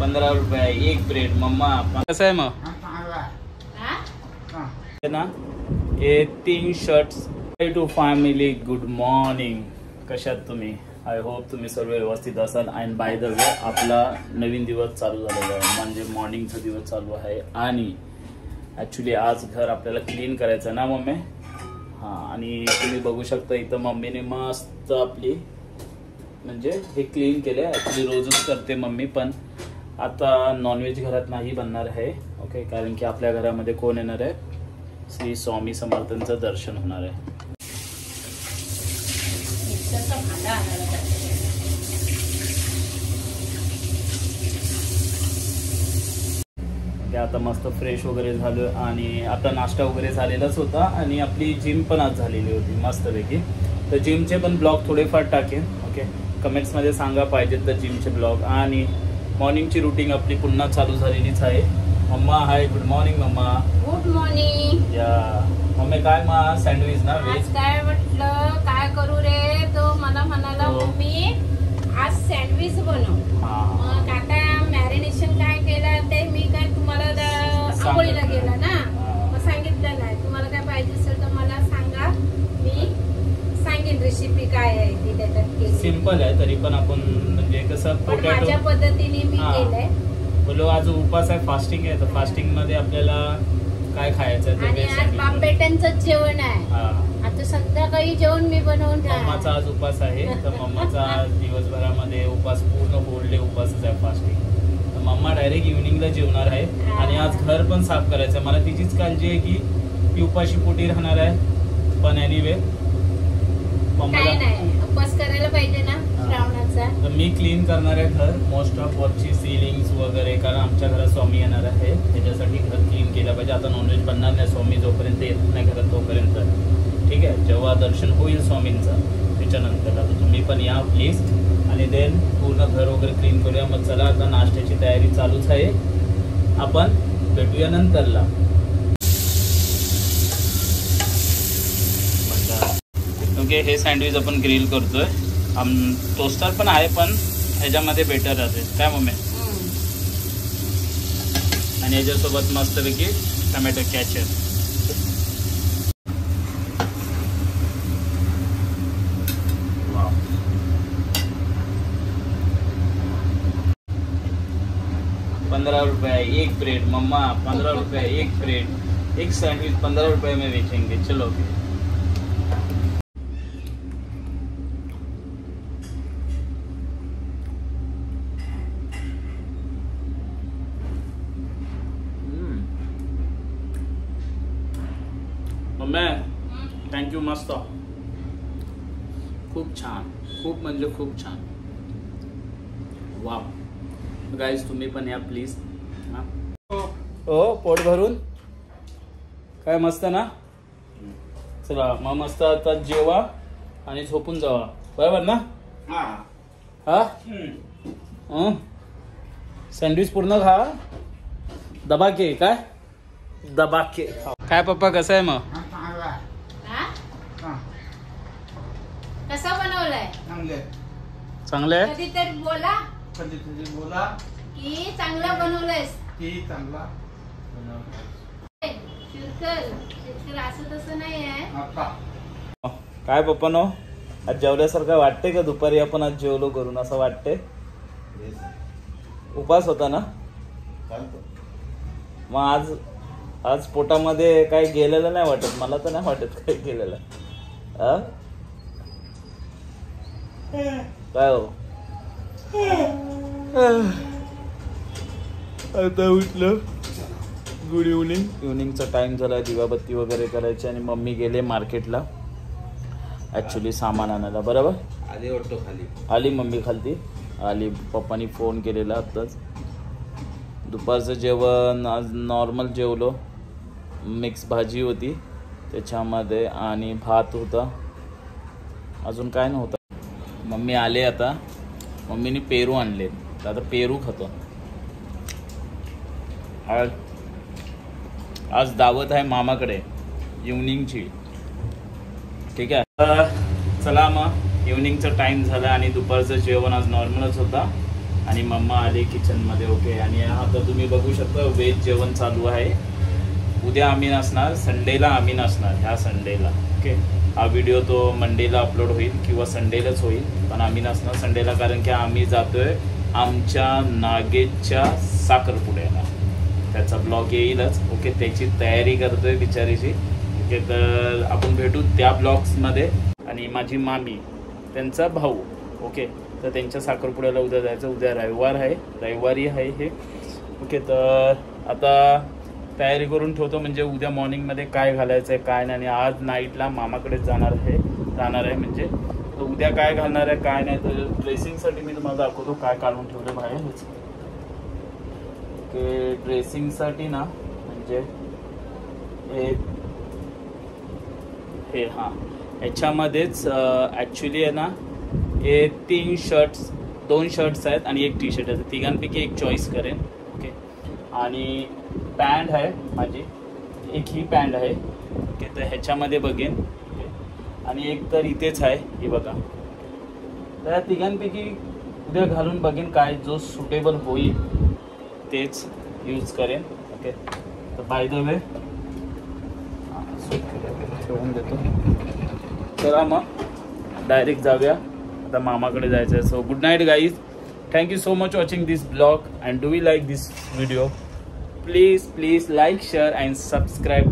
15 रुपये एक bread. Mamma कसं आहे मग ना हे 3 shirts to family. Good morning. कशात तुम्ही? आय होप तुम्ही सर्व व्यवस्थित असाल. अँड बाय द वे आपला नवीन दिवस चालू झालेला आहे, म्हणजे मॉर्निंगचा दिवस चालू आहे. आणि ॲक्च्युली आज घर आपल्याला क्लीन करायचं आहे ना मम्मी? हां, आणि तुम्ही बघू शकता इथं मम्मीने मस्त आपली म्हणजे हे क्लीन केले. ॲक्च्युली रोजच करते मम्मी, पण आता नॉनव्हेज घरात नाही बनणार आहे. ओके, कारण की आपल्या घरामध्ये कोण येणार आहे? श्री स्वामी समर्थांचं दर्शन होणार आहे. आता मस्त फ्रेश वगैरे झालो आणि आता नाश्ता वगैरे झालेलाच होता आणि आपली जिम पण आज झालेली होती मस्तपैकी. तर जिमचे पण ब्लॉग थोडेफार टाकेन. ओके, कमेंट्समध्ये सांगा पाहिजेत तर जिमचे ब्लॉग. आणि मॉर्निंगची रुटीन आपली पुन्हा चालू झालेलीच आहे. मम्मा हाय, गुड मॉर्निंग मम्मा. Good morning. या मम्मी काय मग सँडविच ना व्हेज? काय म्हटलं काय करू रे? तो मला म्हणाला मम्मी आज सँडविच बनव. मग आता मॅरिनेशन काय केलं ते मी काय तुम्हाला आंघोळीला गेला ना, मग सांगितलं नाही. तुम्हाला काय पाहिजे असेल तर मला सांगा, मी सांगेन रेसिपी काय आहे ती. त्याच्यात सिंपल आहे तरी पण आपण म्हणजे कसं माझ्या पद्धतीने मी केलंय. बोलो आज उपास आहे, फास्टिंग आहे, तर फास्टिंग मध्ये आपल्याला काय खायचं आहे? आणि आज बाप बेट्यांचं जेवण आहे. आता संध्याकाळी जेवण मी बनवून मम्माचा आज उपास आहे. तर मम्माचा आज दिवसभरामध्ये उपास पूर्ण होल्ड उपासच आहे, फास्टिंग. तर मम्मा डायरेक्ट इव्हिनिंगला जेवणार आहे. आणि आज घर पण साफ करायचं आहे. मला तिचीच काळजी आहे की ती उपाशी पोटी राहणार आहे, पण एनिवे काय नाही, उपास करायला पाहिजे ना श्रावणाचा. तर मी क्लीन करणार आहे घर, मोस्ट ऑफ वरची सिलिंग्स वगैरे, कारण आमच्या घरात स्वामी येणार आहे. त्याच्यासाठी घर क्लीन केलं पाहिजे. आता नॉनव्हेज बनणार नाही स्वामी जोपर्यंत येत नाही घरात तोपर्यंत. ठीक आहे, जेव्हा दर्शन होईल स्वामींचं त्याच्यानंतर आता तुम्ही पण या प्लीज. आणि देन पूर्ण घर वगैरे क्लीन करूया. मग चला आता नाश्त्याची तयारी चालूच आहे, आपण भेटूया नंतरला. ओके, हे सँडविच आपण ग्रिल करतोय. टोस्टर पण आहे पण ह्याच्यामध्ये बेटर राहते काय मम्मी? आणि याच्यासोबत मस्तपैकी टमॅटो कॅचअप. ₹15 एक ब्रेड. मम्मा 15 रुपये एक ब्रेड, एक सैंडविच 15 रुपये में बेचेंगे. चलो मम्मी थँक्यू. मस्त, खूप छान, खूप म्हणजे खूप छान. वाव गाईज, तुम्ही पण या प्लीज. हो पोट भरून काय मस्त ना. चला मग मस्त आता जेवा आणि झोपून जावा, बरोबर ना? हा सँडविच पूर्ण खा, दबा के. काय दबा के काय पप्पा? कसं आहे मग? कसं बनवलंय? चांगलं आहे. कधीतरी बोला की चांगलं बनवलंयस की चांगला. शिरकर असं तसं नाही आहे. काय पप्पा नो, आज जेवल्यासारखं वाटते का? दुपारी आपण आज जेवलो करून असं वाटते. उपास होता ना मग आज पोटामध्ये काय गेलेलं नाही वाटत मला. तर नाही वाटत काय गेलेलं. काय हो आता उठलं. Good evening. इव्हनिंगचा टाइम झाला, दिवाबत्ती वगैरे करायची. आणि मम्मी गेले मार्केटला ॲक्च्युली सामान आणायला. बरोबर आली वाटतो खाली. आली मम्मी खालती आली. पप्पानी फोन केलेला आत्ताच. दुपारचं जेवण आज नॉर्मल जेवलो. मिक्स भाजी होती त्याच्यामध्ये आणि भात होता, अजून काय नव्हतं. मम्मी आले आता. मम्मीने पेरू आणले, तर आता पेरू खातो. आज दावत आहे मामाकडे इव्हनिंगची. ठीक आहे, चला मग इव्हनिंगचा टाइम झाला आणि दुपारचं जेवण आज नॉर्मलच होता. आणि मम्मा आले किचनमध्ये. ओके, आणि आता तुम्ही बघू शकता व्हेज जेवण चालू आहे. उद्या आम्ही नसणार, संडेला आम्ही नसणार, ह्या संडेला. ओके, हा व्हिडिओ तो मंडेला अपलोड होईल किंवा संडेलाच होईल, पण आम्ही नसणार संडेला, कारण की आम्ही जातोय आमच्या नागेशच्या साखरपुड्याला. त्याचा ब्लॉग येईलच. ओके, त्याची तयारी करतोय बिचारीची. ओके, तर आपण भेटू त्या ब्लॉग्समध्ये. आणि माझी मामी, त्यांचा भाऊ. ओके, तर त्यांच्या साखरपुड्याला उद्या जायचं. उद्या रविवारी आहे हे. ओके, तर आता तयारी करून ठेवतो, म्हणजे उद्या मॉर्निंगमध्ये काय घालायचं आहे काय नाही. आणि आज नाईटला मामाकडे जाणार आहे म्हणजे. तर उद्या काय घालणार आहे काय नाही. तर ड्रेसिंगसाठी मी तुम्हाला दाखवतो काय काढून ठेवलं बाहेर. ओके, ड्रेसिंगसाठी ना म्हणजे हे हां, ह्याच्यामध्येच ॲक्च्युली आहे ना, हे 2 शर्ट्स आहेत आणि 1 टी-शर्ट आहे. तिघांपैकी एक चॉईस करेन. ओके, आणि पॅन्ट आहे माझी, एक ही पॅन्ट आहे. ओके, तर ह्याच्यामध्ये बघेन. ओके, आणि एक तर इथेच आहे, ही बघा. तर या तिघांपैकी उद्या घालून बघेन काय जो सुटेबल होईल तेच यूज करेन. ओके, तर बाय द वे ठेवून देतो. चला मग डायरेक्ट जाऊया, आता मामाकडे जायचं आहे. So good night guys. Thank you so much watching this blog, and do you like this video? Please like, share and subscribe